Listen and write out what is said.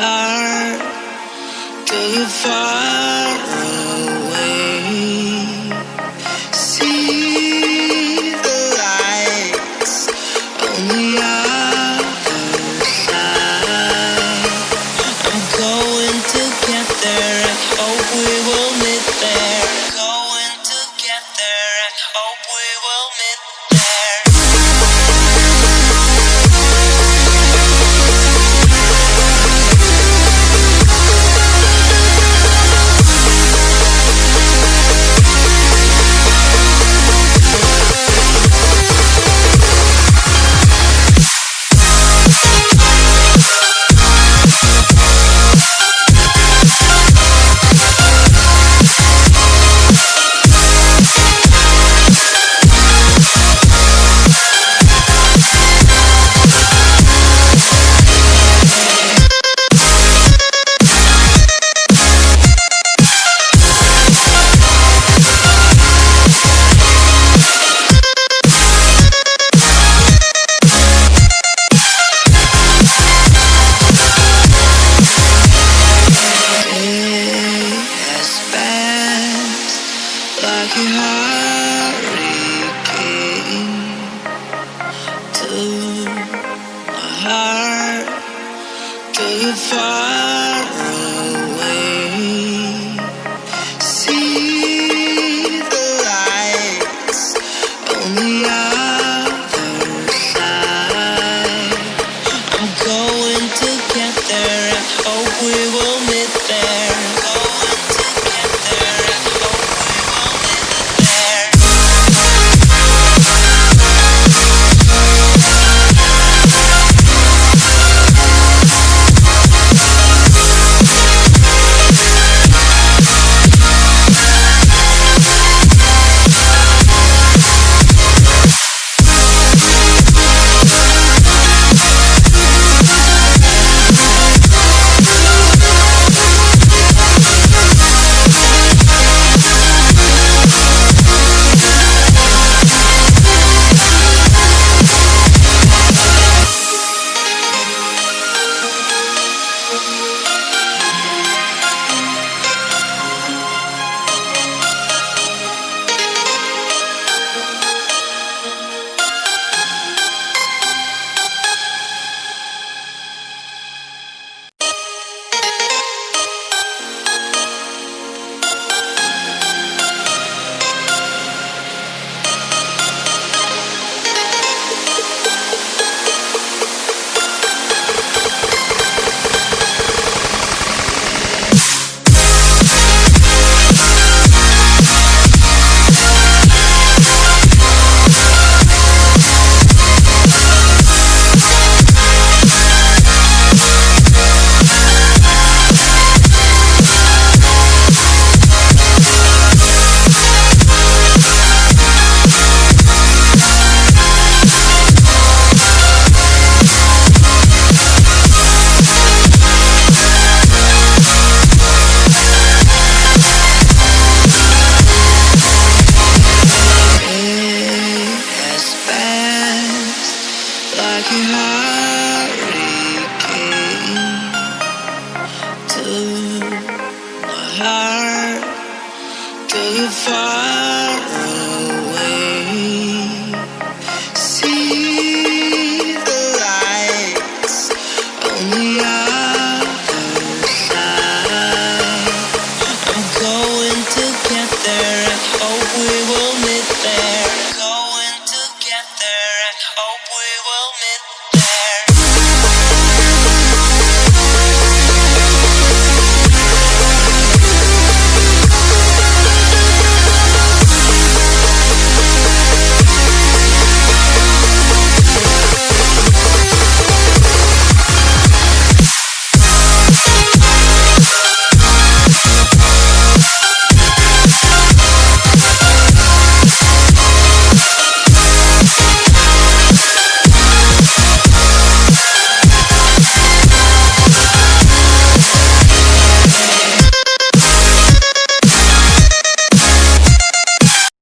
heart till you're far away. See the lights on the other side. I'm going to get there. I hope we will meet there. Going to get there. I hope we will meet there. Like a hurricane to my heart, till you're far away. See the lights on the other side. I'm going to get there. I hope we will meet there. Going to get there. I hope we will meet there. Like a hurricane to my heart till you're far away. See the lights on the other side. I'm going to get there. I hope we will meet there. Going to get there. I hope we